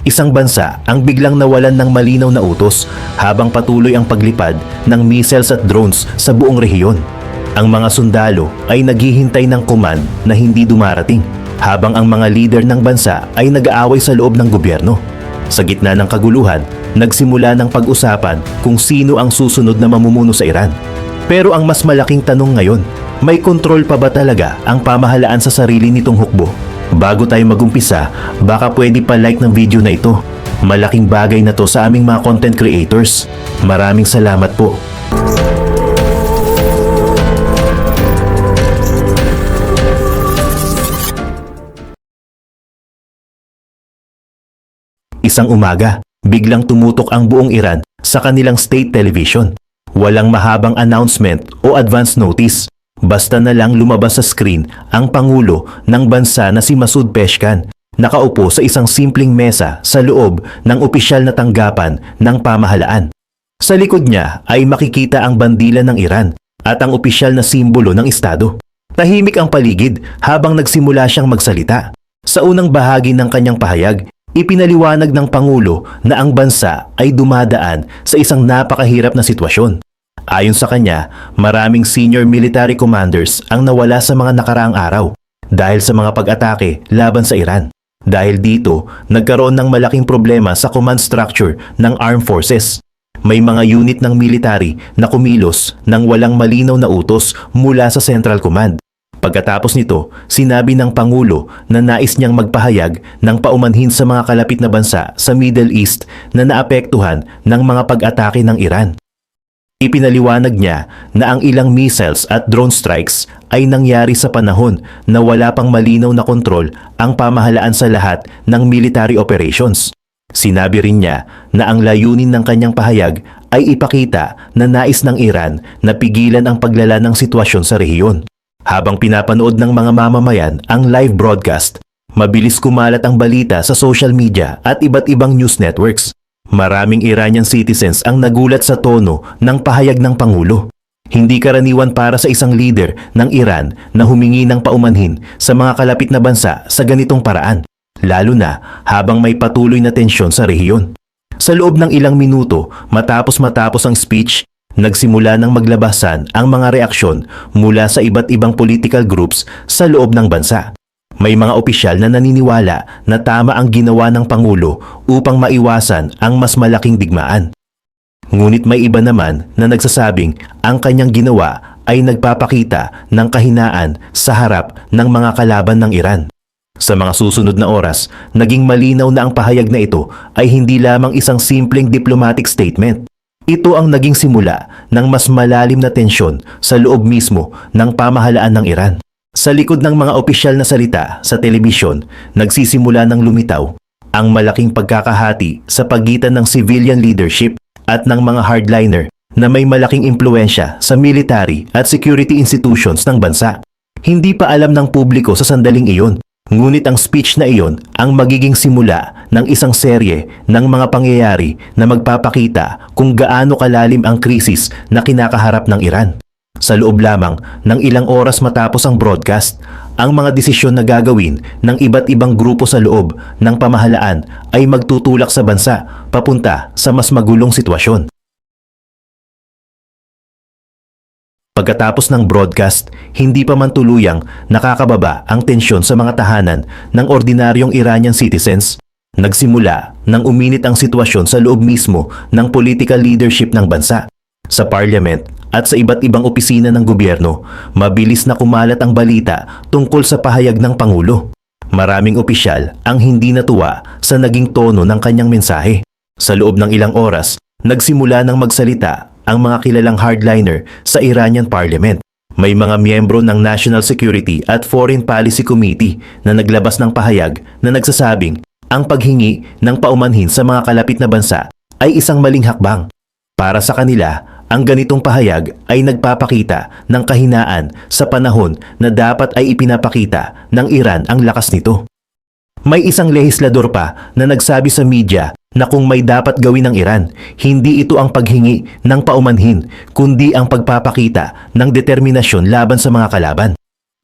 Isang bansa ang biglang nawalan ng malinaw na utos habang patuloy ang paglipad ng missiles at drones sa buong rehiyon. Ang mga sundalo ay naghihintay ng command na hindi dumarating, habang ang mga leader ng bansa ay nag-aaway sa loob ng gobyerno. Sa gitna ng kaguluhan, nagsimula ng pag-usapan kung sino ang susunod na mamumuno sa Iran. Pero ang mas malaking tanong ngayon, may kontrol pa ba talaga ang pamahalaan sa sarili nitong hukbo? Bago tayo magumpisa, baka pwede pa like ng video na ito. Malaking bagay na to sa aming mga content creators. Maraming salamat po. Isang umaga, biglang tumutok ang buong Iran sa kanilang state television. Walang mahabang announcement o advance notice. Basta na lang lumabas sa screen ang Pangulo ng bansa na si Masoud Pezeshkian, nakaupo sa isang simpleng mesa sa loob ng opisyal na tanggapan ng pamahalaan. Sa likod niya ay makikita ang bandila ng Iran at ang opisyal na simbolo ng estado. Tahimik ang paligid habang nagsimula siyang magsalita. Sa unang bahagi ng kanyang pahayag, ipinaliwanag ng Pangulo na ang bansa ay dumadaan sa isang napakahirap na sitwasyon. Ayon sa kanya, maraming senior military commanders ang nawala sa mga nakaraang araw dahil sa mga pag-atake laban sa Iran. Dahil dito, nagkaroon ng malaking problema sa command structure ng armed forces. May mga unit ng military na kumilos nang walang malinaw na utos mula sa Central Command. Pagkatapos nito, sinabi ng Pangulo na nais niyang magpahayag ng paumanhin sa mga kalapit na bansa sa Middle East na naapektuhan ng mga pag-atake ng Iran. Ipinaliwanag niya na ang ilang missiles at drone strikes ay nangyari sa panahon na wala pang malinaw na kontrol ang pamahalaan sa lahat ng military operations. Sinabi rin niya na ang layunin ng kanyang pahayag ay ipakita na nais ng Iran na pigilan ang paglala ng sitwasyon sa rehiyon. Habang pinapanood ng mga mamamayan ang live broadcast, mabilis kumalat ang balita sa social media at iba't ibang news networks. Maraming Iranian citizens ang nagulat sa tono ng pahayag ng Pangulo. Hindi karaniwan para sa isang leader ng Iran na humingi ng paumanhin sa mga kalapit na bansa sa ganitong paraan, lalo na habang may patuloy na tensyon sa rehiyon. Sa loob ng ilang minuto matapos ang speech, nagsimula ng maglabasan ang mga reaksyon mula sa iba't ibang political groups sa loob ng bansa. May mga opisyal na naniniwala na tama ang ginawa ng Pangulo upang maiwasan ang mas malaking digmaan. Ngunit may iba naman na nagsasabing ang kanyang ginawa ay nagpapakita ng kahinaan sa harap ng mga kalaban ng Iran. Sa mga susunod na oras, naging malinaw na ang pahayag na ito ay hindi lamang isang simpleng diplomatic statement. Ito ang naging simula ng mas malalim na tensyon sa loob mismo ng pamahalaan ng Iran. Sa likod ng mga opisyal na salita sa telebisyon, nagsisimula ng lumitaw ang malaking pagkakahati sa pagitan ng civilian leadership at ng mga hardliner na may malaking impluensya sa military at security institutions ng bansa. Hindi pa alam ng publiko sa sandaling iyon, ngunit ang speech na iyon ang magiging simula ng isang serye ng mga pangyayari na magpapakita kung gaano kalalim ang krisis na kinakaharap ng Iran. Sa loob lamang ng ilang oras matapos ang broadcast, ang mga desisyon na gagawin ng iba't ibang grupo sa loob ng pamahalaan ay magtutulak sa bansa papunta sa mas magulong sitwasyon. Pagkatapos ng broadcast, hindi pa man tuluyang nakakababa ang tensyon sa mga tahanan ng ordinaryong Iranian citizens. Nagsimula nang uminit ang sitwasyon sa loob mismo ng political leadership ng bansa. Sa parliament at sa iba't ibang opisina ng gobyerno, mabilis na kumalat ang balita tungkol sa pahayag ng Pangulo. Maraming opisyal ang hindi natuwa sa naging tono ng kanyang mensahe. Sa loob ng ilang oras, nagsimula ng magsalita ang mga kilalang hardliner sa Iranian Parliament. May mga miyembro ng National Security at Foreign Policy Committee na naglabas ng pahayag na nagsasabing ang paghingi ng paumanhin sa mga kalapit na bansa ay isang maling hakbang. Para sa kanila, ang ganitong pahayag ay nagpapakita ng kahinaan sa panahon na dapat ay ipinapakita ng Iran ang lakas nito. May isang lehislador pa na nagsabi sa media na kung may dapat gawin ng Iran, hindi ito ang paghingi ng paumanhin, kundi ang pagpapakita ng determinasyon laban sa mga kalaban.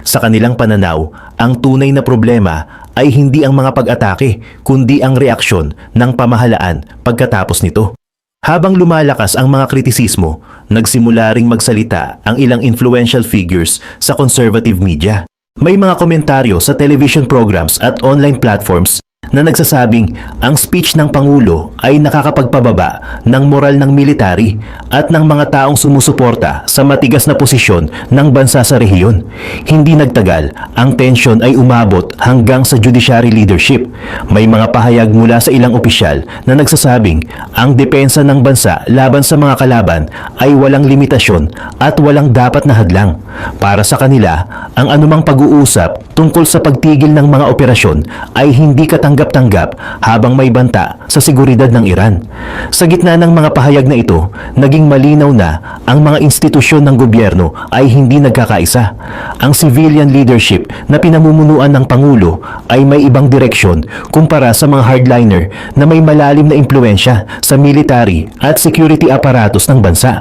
Sa kanilang pananaw, ang tunay na problema ay hindi ang mga pag-atake kundi ang reaksyon ng pamahalaan pagkatapos nito. Habang lumalakas ang mga kritisismo, nagsimula ring magsalita ang ilang influential figures sa conservative media. May mga komentaryo sa television programs at online platforms na nagsasabing ang speech ng Pangulo ay nakakapagpababa ng moral ng military at ng mga taong sumusuporta sa matigas na posisyon ng bansa sa rehiyon. Hindi nagtagal, ang tensyon ay umabot hanggang sa judiciary leadership. May mga pahayag mula sa ilang opisyal na nagsasabing ang depensa ng bansa laban sa mga kalaban ay walang limitasyon at walang dapat na hadlang. Para sa kanila, ang anumang pag-uusap tungkol sa pagtigil ng mga operasyon ay hindi katanggap-tanggap habang may banta sa seguridad ng Iran. Sa gitna ng mga pahayag na ito, naging malinaw na ang mga institusyon ng gobyerno ay hindi nagkakaisa. Ang civilian leadership na pinamumunuan ng Pangulo ay may ibang direksyon kumpara sa mga hardliner na may malalim na impluensya sa military at security apparatus ng bansa.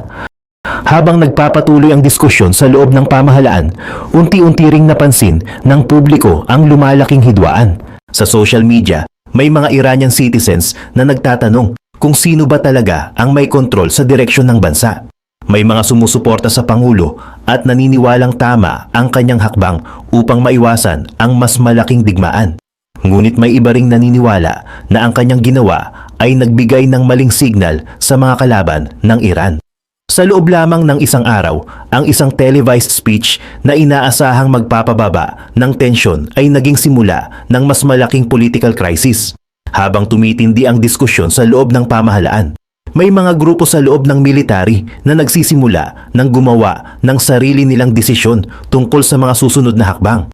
Habang nagpapatuloy ang diskusyon sa loob ng pamahalaan, unti-unti ring napansin ng publiko ang lumalaking hidwaan. Sa social media, may mga Iranian citizens na nagtatanong kung sino ba talaga ang may kontrol sa direksyon ng bansa. May mga sumusuporta sa Pangulo at naniniwalang tama ang kanyang hakbang upang maiwasan ang mas malaking digmaan. Ngunit may iba ring naniniwala na ang kanyang ginawa ay nagbigay ng maling signal sa mga kalaban ng Iran. Sa loob lamang ng isang araw, ang isang televised speech na inaasahang magpapababa ng tensyon ay naging simula ng mas malaking political crisis. Habang tumitindi ang diskusyon sa loob ng pamahalaan, may mga grupo sa loob ng military na nagsisimula ng gumawa ng sarili nilang desisyon tungkol sa mga susunod na hakbang.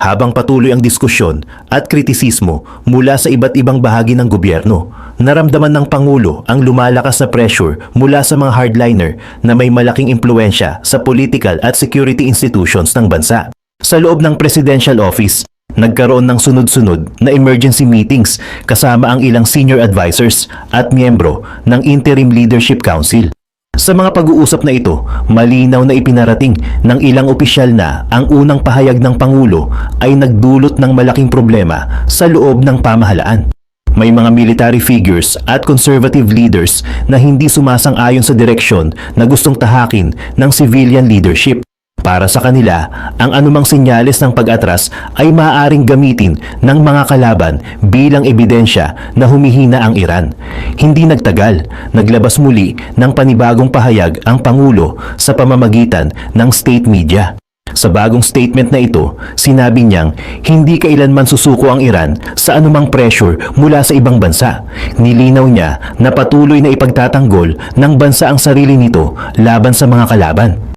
Habang patuloy ang diskusyon at kritisismo mula sa iba't ibang bahagi ng gobyerno, naramdaman ng Pangulo ang lumalakas na pressure mula sa mga hardliner na may malaking impluensya sa political at security institutions ng bansa. Sa loob ng presidential office, nagkaroon ng sunod-sunod na emergency meetings kasama ang ilang senior advisors at miyembro ng Interim Leadership Council. Sa mga pag-uusap na ito, malinaw na ipinarating ng ilang opisyal na ang unang pahayag ng Pangulo ay nagdulot ng malaking problema sa loob ng pamahalaan. May mga military figures at conservative leaders na hindi sumasang-ayon sa direksyon na gustong tahakin ng civilian leadership. Para sa kanila, ang anumang senyales ng pag-atras ay maaaring gamitin ng mga kalaban bilang ebidensya na humihina ang Iran. Hindi nagtagal, naglabas muli ng panibagong pahayag ang Pangulo sa pamamagitan ng state media. Sa bagong statement na ito, sinabi niyang hindi kailanman susuko ang Iran sa anumang pressure mula sa ibang bansa. Nilinaw niya na patuloy na ipagtatanggol ng bansa ang sarili nito laban sa mga kalaban.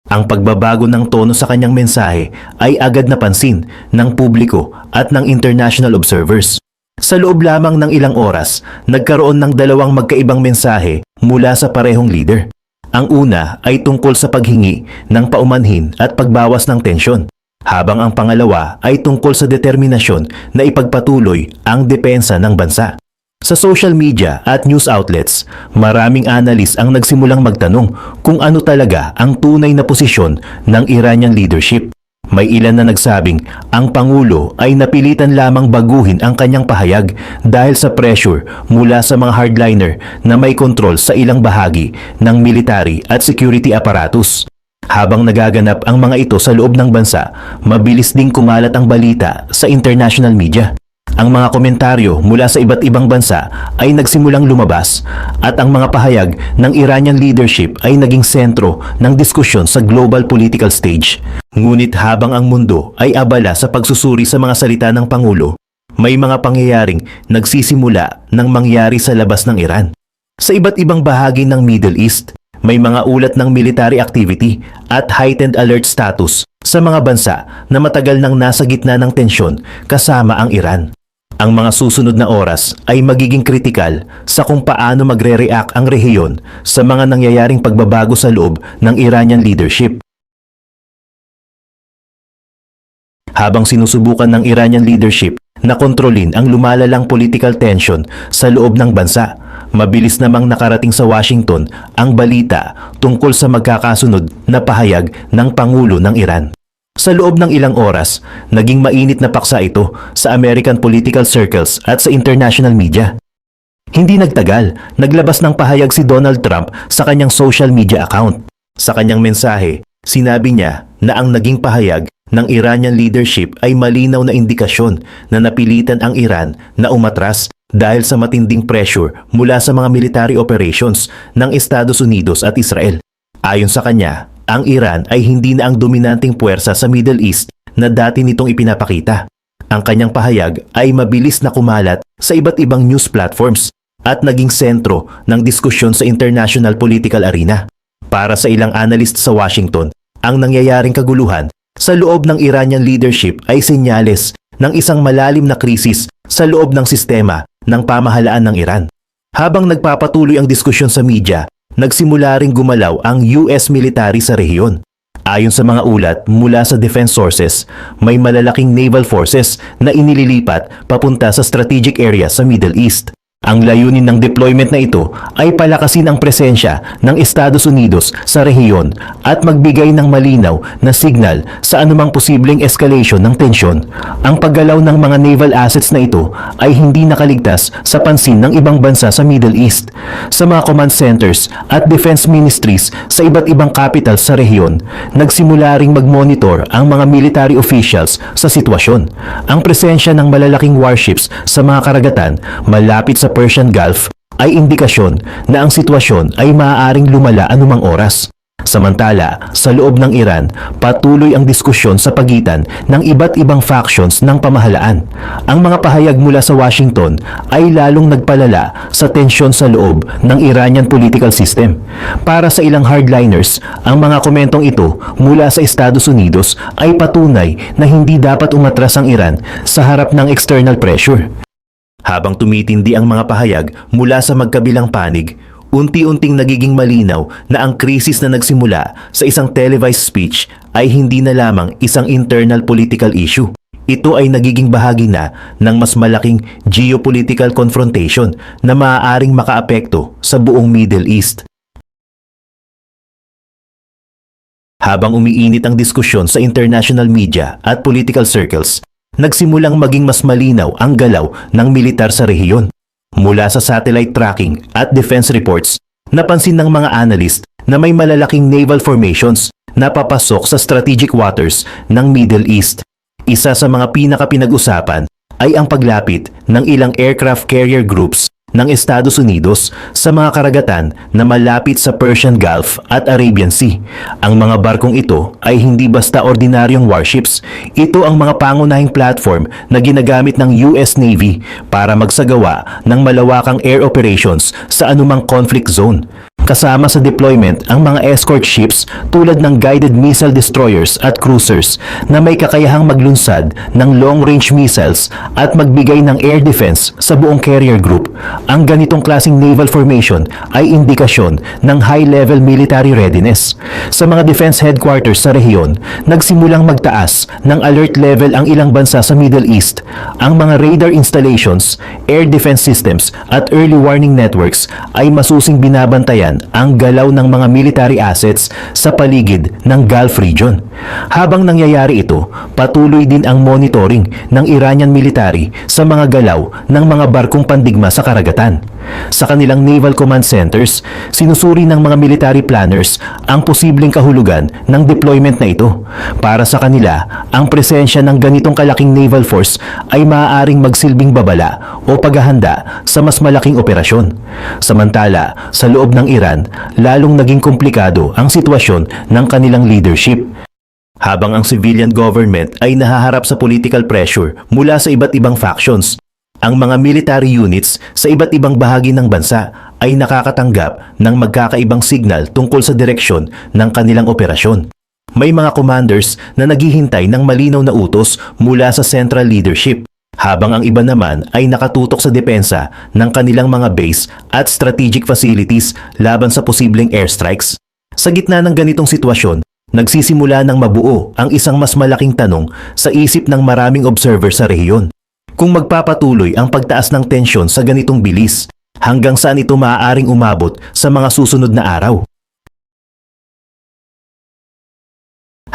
Ang pagbabago ng tono sa kanyang mensahe ay agad napansin ng publiko at ng international observers. Sa loob lamang ng ilang oras, nagkaroon ng dalawang magkaibang mensahe mula sa parehong leader. Ang una ay tungkol sa paghingi ng paumanhin at pagbawas ng tensyon, habang ang pangalawa ay tungkol sa determinasyon na ipagpatuloy ang depensa ng bansa. Sa social media at news outlets, maraming analyst ang nagsimulang magtanong kung ano talaga ang tunay na posisyon ng Iranian leadership. May ilan na nagsabing ang Pangulo ay napilitan lamang baguhin ang kanyang pahayag dahil sa pressure mula sa mga hardliner na may kontrol sa ilang bahagi ng military at security apparatus. Habang nagaganap ang mga ito sa loob ng bansa, mabilis ding kumalat ang balita sa international media. Ang mga komentaryo mula sa iba't ibang bansa ay nagsimulang lumabas at ang mga pahayag ng Iranian leadership ay naging sentro ng diskusyon sa global political stage. Ngunit habang ang mundo ay abala sa pagsusuri sa mga salita ng Pangulo, may mga pangyayaring nagsisimula ng mangyari sa labas ng Iran. Sa iba't ibang bahagi ng Middle East, may mga ulat ng military activity at heightened alert status sa mga bansa na matagal nang nasa gitna ng tensyon kasama ang Iran. Ang mga susunod na oras ay magiging kritikal sa kung paano magre-react ang rehiyon sa mga nangyayaring pagbabago sa loob ng Iranian leadership. Habang sinusubukan ng Iranian leadership na kontrolin ang lumalalang political tension sa loob ng bansa, mabilis namang nakarating sa Washington ang balita tungkol sa magkakasunod na pahayag ng Pangulo ng Iran. Sa loob ng ilang oras, naging mainit na paksa ito sa American political circles at sa international media. Hindi nagtagal, naglabas ng pahayag si Donald Trump sa kanyang social media account. Sa kanyang mensahe, sinabi niya na ang naging pahayag ng Iranian leadership ay malinaw na indikasyon na napilitan ang Iran na umatras dahil sa matinding pressure mula sa mga military operations ng Estados Unidos at Israel. Ayon sa kanya, ang Iran ay hindi na ang dominanteng puwersa sa Middle East na dati nitong ipinapakita. Ang kanyang pahayag ay mabilis na kumalat sa iba't ibang news platforms at naging sentro ng diskusyon sa international political arena. Para sa ilang analyst sa Washington, ang nangyayaring kaguluhan sa loob ng Iranian leadership ay senyales ng isang malalim na krisis sa loob ng sistema ng pamahalaan ng Iran. Habang nagpapatuloy ang diskusyon sa media, nagsimula ring gumalaw ang US military sa rehiyon. Ayon sa mga ulat mula sa defense sources, may malalaking naval forces na inililipat papunta sa strategic area sa Middle East. Ang layunin ng deployment na ito ay palakasin ang presensya ng Estados Unidos sa rehiyon at magbigay ng malinaw na signal sa anumang posibleng escalation ng tensyon. Ang paggalaw ng mga naval assets na ito ay hindi nakaligtas sa pansin ng ibang bansa sa Middle East. Sa mga command centers at defense ministries sa iba't ibang capitals sa rehiyon, nagsimula ring mag-monitor ang mga military officials sa sitwasyon. Ang presensya ng malalaking warships sa mga karagatan malapit sa Persian Gulf ay indikasyon na ang sitwasyon ay maaaring lumala anumang oras. Samantala, sa loob ng Iran, patuloy ang diskusyon sa pagitan ng iba't ibang factions ng pamahalaan. Ang mga pahayag mula sa Washington ay lalong nagpalala sa tensyon sa loob ng Iranian political system. Para sa ilang hardliners, ang mga komentong ito mula sa Estados Unidos ay patunay na hindi dapat umatras ang Iran sa harap ng external pressure. Habang tumitindi ang mga pahayag mula sa magkabilang panig, unti-unting nagiging malinaw na ang krisis na nagsimula sa isang televised speech ay hindi na lamang isang internal political issue. Ito ay nagiging bahagi na ng mas malaking geopolitical confrontation na maaaring makaapekto sa buong Middle East. Habang umiinit ang diskusyon sa international media at political circles, nagsimulang maging mas malinaw ang galaw ng militar sa rehiyon. Mula sa satellite tracking at defense reports, napansin ng mga analyst na may malalaking naval formations na papasok sa strategic waters ng Middle East. Isa sa mga pinaka-pinag-usapan ay ang paglapit ng ilang aircraft carrier groups ng Estados Unidos sa mga karagatan na malapit sa Persian Gulf at Arabian Sea. Ang mga barkong ito ay hindi basta ordinaryong warships. Ito ang mga pangunahing platform na ginagamit ng US Navy para magsagawa ng malawakang air operations sa anumang conflict zone. Kasama sa deployment ang mga escort ships tulad ng guided missile destroyers at cruisers na may kakayahang maglunsad ng long-range missiles at magbigay ng air defense sa buong carrier group. Ang ganitong klaseng naval formation ay indikasyon ng high-level military readiness. Sa mga defense headquarters sa rehiyon, nagsimulang magtaas ng alert level ang ilang bansa sa Middle East. Ang mga radar installations, air defense systems at early warning networks ay masusing binabantayan ang galaw ng mga military assets sa paligid ng Gulf region. Habang nangyayari ito, patuloy din ang monitoring ng Iranian military sa mga galaw ng mga barkong pandigma sa karagatan. Sa kanilang naval command centers, sinusuri ng mga military planners ang posibleng kahulugan ng deployment na ito. Para sa kanila, ang presensya ng ganitong kalaking naval force ay maaaring magsilbing babala o paghahanda sa mas malaking operasyon. Samantala, sa loob ng Iran, lalong naging komplikado ang sitwasyon ng kanilang leadership. Habang ang civilian government ay nahaharap sa political pressure mula sa iba't ibang factions, ang mga military units sa iba't ibang bahagi ng bansa ay nakakatanggap ng magkakaibang signal tungkol sa direksyon ng kanilang operasyon. May mga commanders na naghihintay ng malinaw na utos mula sa central leadership, habang ang iba naman ay nakatutok sa depensa ng kanilang mga base at strategic facilities laban sa posibleng airstrikes. Sa gitna ng ganitong sitwasyon, nagsisimula ng mabuo ang isang mas malaking tanong sa isip ng maraming observer sa rehiyon. Kung magpapatuloy ang pagtaas ng tensyon sa ganitong bilis, hanggang saan ito maaaring umabot sa mga susunod na araw?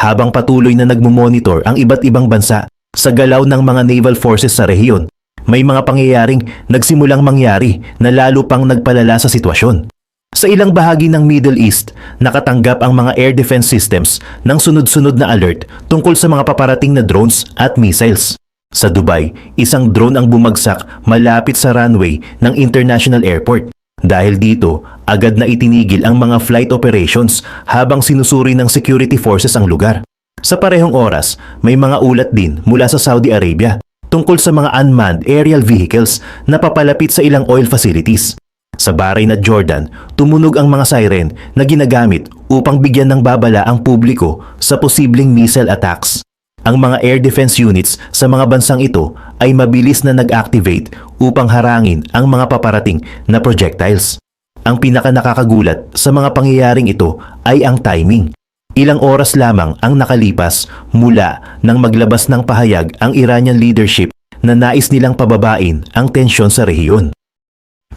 Habang patuloy na nagmumonitor ang iba't ibang bansa sa galaw ng mga naval forces sa rehiyon, may mga pangyayaring nagsimulang mangyari na lalo pang nagpalala sa sitwasyon. Sa ilang bahagi ng Middle East, nakatanggap ang mga air defense systems ng sunod-sunod na alert tungkol sa mga paparating na drones at missiles. Sa Dubai, isang drone ang bumagsak malapit sa runway ng International Airport. Dahil dito, agad na itinigil ang mga flight operations habang sinusuri ng security forces ang lugar. Sa parehong oras, may mga ulat din mula sa Saudi Arabia tungkol sa mga unmanned aerial vehicles na papalapit sa ilang oil facilities. Sa Bahrain at Jordan, tumunog ang mga siren na ginagamit upang bigyan ng babala ang publiko sa posibleng missile attacks. Ang mga air defense units sa mga bansang ito ay mabilis na nag-activate upang harangin ang mga paparating na projectiles. Ang pinakanakakagulat sa mga pangyayaring ito ay ang timing. Ilang oras lamang ang nakalipas mula nang maglabas ng pahayag ang Iranian leadership na nais nilang pababain ang tensyon sa rehiyon.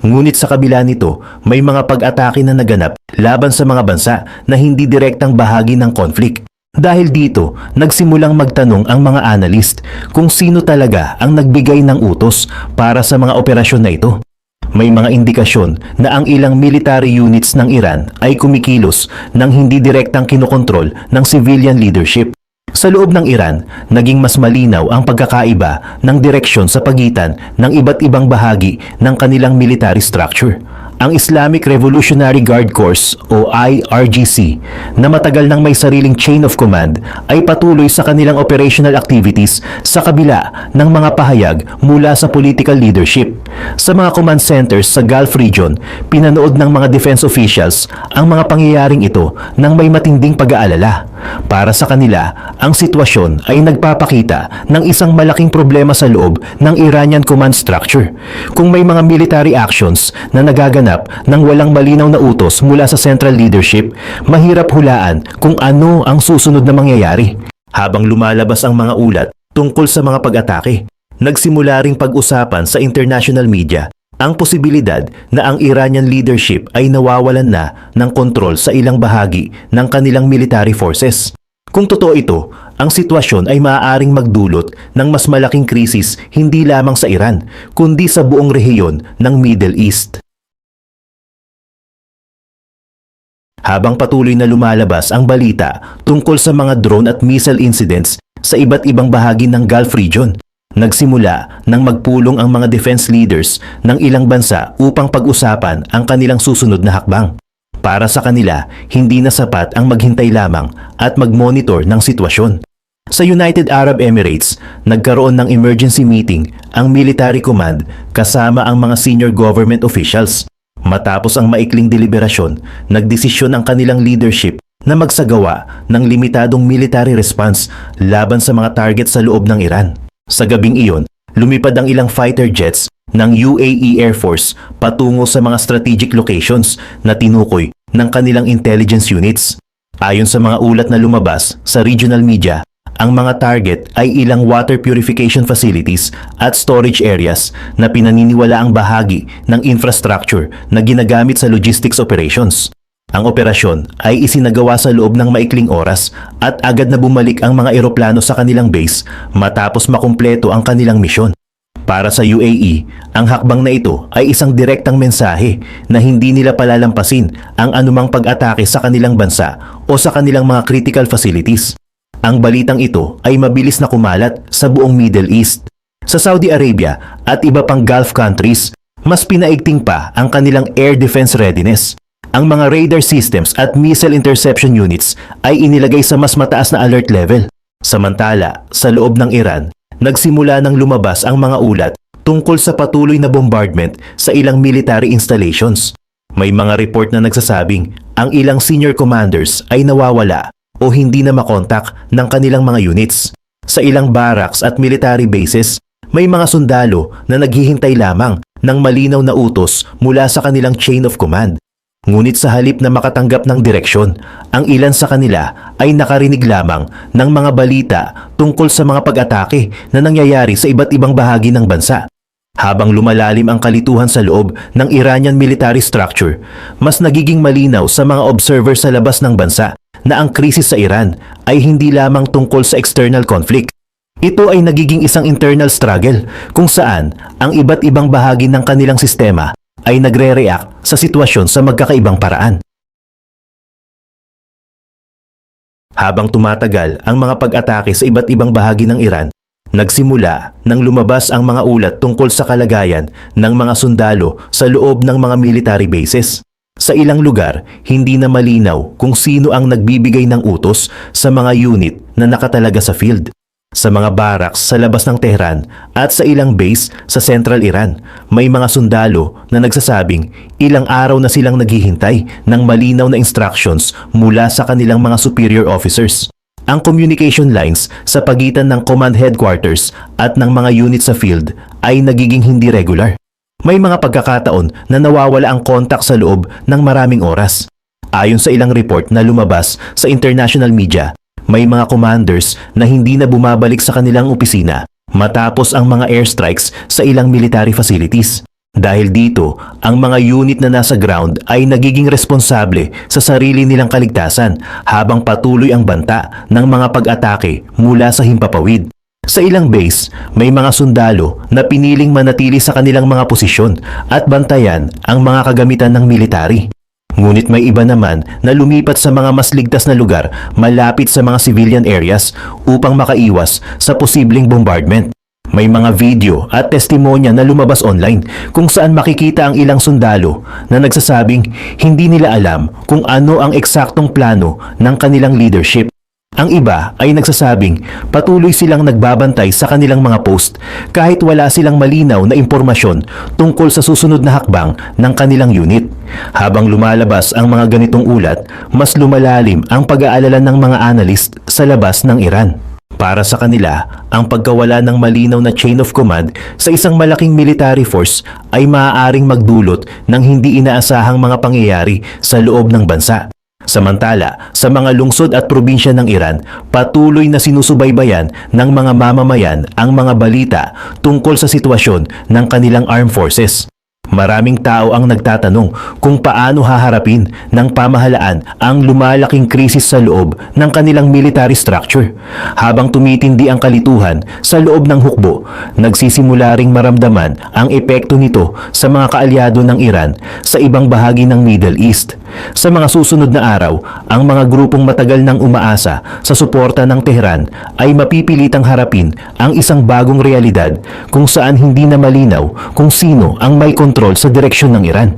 Ngunit sa kabila nito, may mga pag-atake na naganap laban sa mga bansa na hindi direktang bahagi ng conflict. Dahil dito, nagsimulang magtanong ang mga analyst kung sino talaga ang nagbigay ng utos para sa mga operasyon na ito. May mga indikasyon na ang ilang military units ng Iran ay kumikilos nang hindi direktang kinokontrol ng civilian leadership. Sa loob ng Iran, naging mas malinaw ang pagkakaiba ng direksyon sa pagitan ng iba't ibang bahagi ng kanilang military structure. Ang Islamic Revolutionary Guard Corps o IRGC na matagal nang may sariling chain of command ay patuloy sa kanilang operational activities sa kabila ng mga pahayag mula sa political leadership. Sa mga command centers sa Gulf region, pinanood ng mga defense officials ang mga pangyayaring ito nang may matinding pag-aalala. Para sa kanila, ang sitwasyon ay nagpapakita ng isang malaking problema sa loob ng Iranian command structure. Kung may mga military actions na nagaganap ng walang malinaw na utos mula sa central leadership, mahirap hulaan kung ano ang susunod na mangyayari. Habang lumalabas ang mga ulat tungkol sa mga pag-atake, nagsimula ring pag-usapan sa international media ang posibilidad na ang Iranian leadership ay nawawalan na ng kontrol sa ilang bahagi ng kanilang military forces. Kung totoo ito, ang sitwasyon ay maaaring magdulot ng mas malaking krisis hindi lamang sa Iran, kundi sa buong rehiyon ng Middle East. Habang patuloy na lumalabas ang balita tungkol sa mga drone at missile incidents sa iba't ibang bahagi ng Gulf region, nagsimula nang magpulong ang mga defense leaders ng ilang bansa upang pag-usapan ang kanilang susunod na hakbang. Para sa kanila, hindi na sapat ang maghintay lamang at mag-monitor ng sitwasyon. Sa United Arab Emirates, nagkaroon ng emergency meeting ang military command kasama ang mga senior government officials. Matapos ang maikling deliberasyon, nagdesisyon ang kanilang leadership na magsagawa ng limitadong military response laban sa mga target sa loob ng Iran. Sa gabing iyon, lumipad ang ilang fighter jets ng UAE Air Force patungo sa mga strategic locations na tinukoy ng kanilang intelligence units. Ayon sa mga ulat na lumabas sa regional media, ang mga target ay ilang water purification facilities at storage areas na pinaniniwalaang bahagi ng infrastructure na ginagamit sa logistics operations. Ang operasyon ay isinagawa sa loob ng maikling oras at agad na bumalik ang mga eroplano sa kanilang base matapos makumpleto ang kanilang misyon. Para sa UAE, ang hakbang na ito ay isang direktang mensahe na hindi nila palalampasin ang anumang pag-atake sa kanilang bansa o sa kanilang mga critical facilities. Ang balitang ito ay mabilis na kumalat sa buong Middle East. Sa Saudi Arabia at iba pang Gulf countries, mas pinaigting pa ang kanilang air defense readiness. Ang mga radar systems at missile interception units ay inilagay sa mas mataas na alert level. Samantala, sa loob ng Iran, nagsimula nang lumabas ang mga ulat tungkol sa patuloy na bombardment sa ilang military installations. May mga report na nagsasabing ang ilang senior commanders ay nawawala o hindi na makontak ng kanilang mga units. Sa ilang barracks at military bases, may mga sundalo na naghihintay lamang ng malinaw na utos mula sa kanilang chain of command. Ngunit sa halip na makatanggap ng direksyon, ang ilan sa kanila ay nakarinig lamang ng mga balita tungkol sa mga pag-atake na nangyayari sa iba't ibang bahagi ng bansa. Habang lumalalim ang kalituhan sa loob ng Iranian military structure, mas nagiging malinaw sa mga observer sa labas ng bansa na ang krisis sa Iran ay hindi lamang tungkol sa external conflict. Ito ay nagiging isang internal struggle kung saan ang iba't ibang bahagi ng kanilang sistema ay nagre-react sa sitwasyon sa magkakaibang paraan. Habang tumatagal ang mga pag-atake sa iba't ibang bahagi ng Iran, nagsimula nang lumabas ang mga ulat tungkol sa kalagayan ng mga sundalo sa loob ng mga military bases. Sa ilang lugar, hindi na malinaw kung sino ang nagbibigay ng utos sa mga unit na nakatalaga sa field. Sa mga barracks sa labas ng Tehran at sa ilang base sa Central Iran, may mga sundalo na nagsasabing ilang araw na silang naghihintay ng malinaw na instructions mula sa kanilang mga superior officers. Ang communication lines sa pagitan ng command headquarters at ng mga unit sa field ay nagiging hindi regular. May mga pagkakataon na nawawala ang kontak sa loob ng maraming oras. Ayon sa ilang report na lumabas sa international media, may mga commanders na hindi na bumabalik sa kanilang opisina matapos ang mga airstrikes sa ilang military facilities. Dahil dito, ang mga unit na nasa ground ay nagiging responsable sa sarili nilang kaligtasan habang patuloy ang banta ng mga pag-atake mula sa himpapawid. Sa ilang base, may mga sundalo na piniling manatili sa kanilang mga posisyon at bantayan ang mga kagamitan ng military. Ngunit may iba naman na lumipat sa mga mas ligtas na lugar malapit sa mga civilian areas upang makaiwas sa posibleng bombardment. May mga video at testimonya na lumabas online kung saan makikita ang ilang sundalo na nagsasabing hindi nila alam kung ano ang eksaktong plano ng kanilang leadership. Ang iba ay nagsasabing patuloy silang nagbabantay sa kanilang mga post kahit wala silang malinaw na impormasyon tungkol sa susunod na hakbang ng kanilang unit. Habang lumalabas ang mga ganitong ulat, mas lumalalim ang pag-aalala ng mga analyst sa labas ng Iran. Para sa kanila, ang pagkawala ng malinaw na chain of command sa isang malaking military force ay maaaring magdulot ng hindi inaasahang mga pangyayari sa loob ng bansa. Samantala, sa mga lungsod at probinsya ng Iran, patuloy na sinusubaybayan ng mga mamamayan ang mga balita tungkol sa sitwasyon ng kanilang armed forces. Maraming tao ang nagtatanong kung paano haharapin ng pamahalaan ang lumalaking krisis sa loob ng kanilang military structure. Habang tumitindi ang kalituhan sa loob ng hukbo, nagsisimula ring maramdaman ang epekto nito sa mga kaalyado ng Iran sa ibang bahagi ng Middle East. Sa mga susunod na araw, ang mga grupong matagal nang umaasa sa suporta ng Tehran ay mapipilitang harapin ang isang bagong realidad kung saan hindi na malinaw kung sino ang may kontrol sa direksyon ng Iran.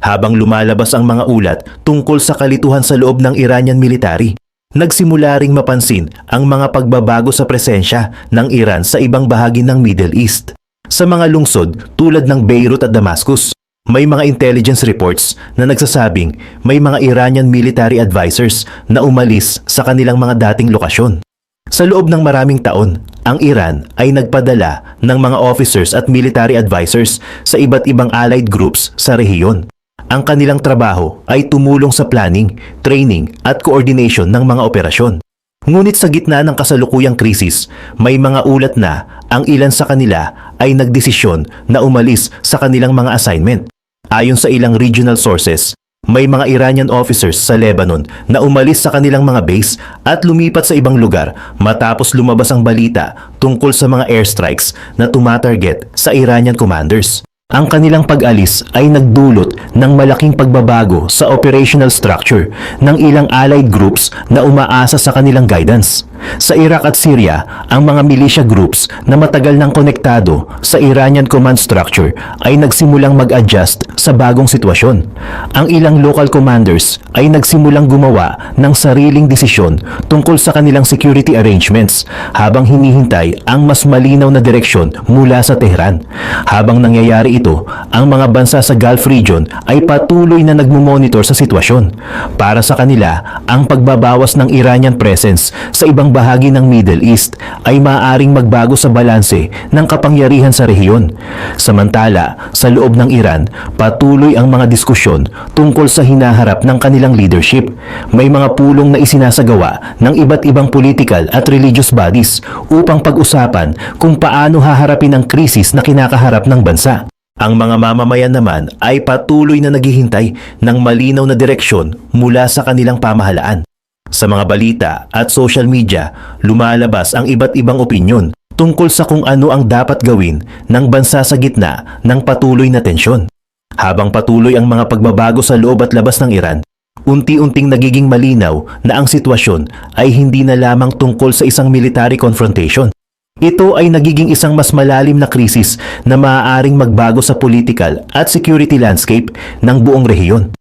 Habang lumalabas ang mga ulat tungkol sa kalituhan sa loob ng Iranian military, nagsimula ring mapansin ang mga pagbabago sa presensya ng Iran sa ibang bahagi ng Middle East. Sa mga lungsod tulad ng Beirut at Damascus, may mga intelligence reports na nagsasabing may mga Iranian military advisors na umalis sa kanilang mga dating lokasyon. Sa loob ng maraming taon, ang Iran ay nagpadala ng mga officers at military advisors sa iba't ibang allied groups sa rehiyon. Ang kanilang trabaho ay tumulong sa planning, training at coordination ng mga operasyon. Ngunit sa gitna ng kasalukuyang krisis, may mga ulat na ang ilan sa kanila ay nagdesisyon na umalis sa kanilang mga assignment. Ayon sa ilang regional sources, may mga Iranian officers sa Lebanon na umalis sa kanilang mga base at lumipat sa ibang lugar matapos lumabas ang balita tungkol sa mga airstrikes na tumatarget sa Iranian commanders. Ang kanilang pag-alis ay nagdulot ng malaking pagbabago sa operational structure ng ilang allied groups na umaasa sa kanilang guidance. Sa Iraq at Syria, ang mga militia groups na matagal nang konektado sa Iranian command structure ay nagsimulang mag-adjust sa bagong sitwasyon. Ang ilang local commanders ay nagsimulang gumawa ng sariling desisyon tungkol sa kanilang security arrangements habang hinihintay ang mas malinaw na direksyon mula sa Tehran. Habang nangyayari ito, ang mga bansa sa Gulf region ay patuloy na nagmumonitor sa sitwasyon. Para sa kanila, ang pagbabawas ng Iranian presence sa ibang bahagi ng Middle East ay maaaring magbago sa balanse ng kapangyarihan sa rehiyon. Samantala, sa loob ng Iran, patuloy ang mga diskusyon tungkol sa hinaharap ng kanilang leadership. May mga pulong na isinasagawa ng iba't ibang political at religious bodies upang pag-usapan kung paano haharapin ang krisis na kinakaharap ng bansa. Ang mga mamamayan naman ay patuloy na naghihintay ng malinaw na direksyon mula sa kanilang pamahalaan. Sa mga balita at social media, lumalabas ang iba't ibang opinyon tungkol sa kung ano ang dapat gawin ng bansa sa gitna ng patuloy na tensyon. Habang patuloy ang mga pagbabago sa loob at labas ng Iran, unti-unting nagiging malinaw na ang sitwasyon ay hindi na lamang tungkol sa isang military confrontation. Ito ay nagiging isang mas malalim na krisis na maaaring magbago sa political at security landscape ng buong rehiyon.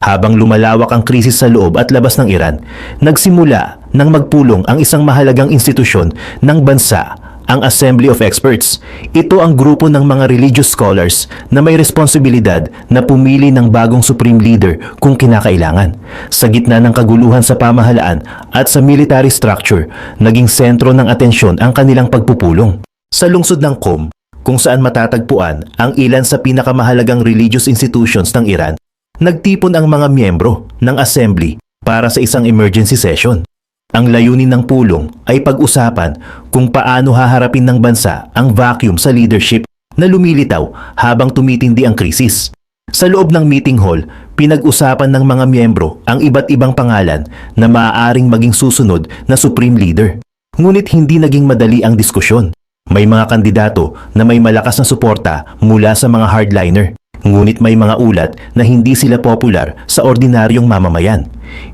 Habang lumalawak ang krisis sa loob at labas ng Iran, nagsimula nang magpulong ang isang mahalagang institusyon ng bansa, ang Assembly of Experts. Ito ang grupo ng mga religious scholars na may responsibilidad na pumili ng bagong supreme leader kung kinakailangan. Sa gitna ng kaguluhan sa pamahalaan at sa military structure, naging sentro ng atensyon ang kanilang pagpupulong. Sa lungsod ng Qom, kung saan matatagpuan ang ilan sa pinakamahalagang religious institutions ng Iran, nagtipon ang mga miyembro ng assembly para sa isang emergency session. Ang layunin ng pulong ay pag-usapan kung paano haharapin ng bansa ang vacuum sa leadership na lumilitaw habang tumitindi ang krisis. Sa loob ng meeting hall, pinag-usapan ng mga miyembro ang iba't ibang pangalan na maaaring maging susunod na supreme leader. Ngunit hindi naging madali ang diskusyon. May mga kandidato na may malakas na suporta mula sa mga hardliner. Ngunit may mga ulat na hindi sila popular sa ordinaryong mamamayan.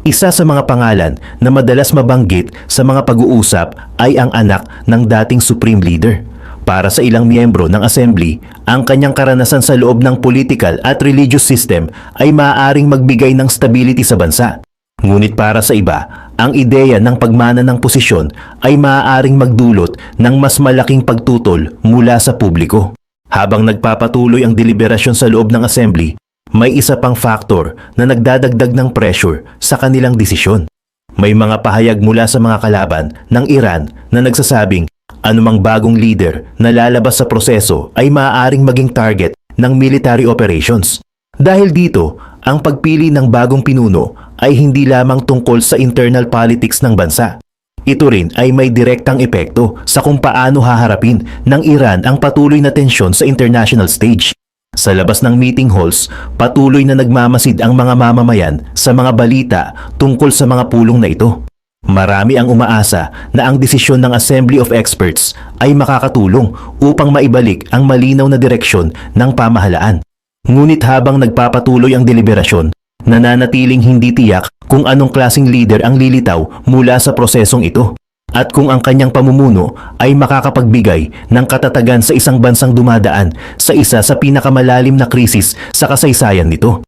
Isa sa mga pangalan na madalas mabanggit sa mga pag-uusap ay ang anak ng dating Supreme Leader. Para sa ilang miyembro ng Assembly, ang kanyang karanasan sa loob ng political at religious system ay maaaring magbigay ng stability sa bansa. Ngunit para sa iba, ang ideya ng pagmana ng posisyon ay maaaring magdulot ng mas malaking pagtutol mula sa publiko. Habang nagpapatuloy ang deliberasyon sa loob ng assembly, may isa pang factor na nagdadagdag ng pressure sa kanilang desisyon. May mga pahayag mula sa mga kalaban ng Iran na nagsasabing anumang bagong leader na lalabas sa proseso ay maaaring maging target ng military operations. Dahil dito, ang pagpili ng bagong pinuno ay hindi lamang tungkol sa internal politics ng bansa. Ito rin ay may direktang epekto sa kung paano haharapin ng Iran ang patuloy na tensyon sa international stage. Sa labas ng meeting halls, patuloy na nagmamasid ang mga mamamayan sa mga balita tungkol sa mga pulong na ito. Marami ang umaasa na ang desisyon ng Assembly of Experts ay makakatulong upang maibalik ang malinaw na direksyon ng pamahalaan. Ngunit habang nagpapatuloy ang deliberasyon, nananatiling hindi tiyak kung anong klaseng leader ang lilitaw mula sa prosesong ito at kung ang kanyang pamumuno ay makakapagbigay ng katatagan sa isang bansang dumadaan sa isa sa pinakamalalim na krisis sa kasaysayan nito.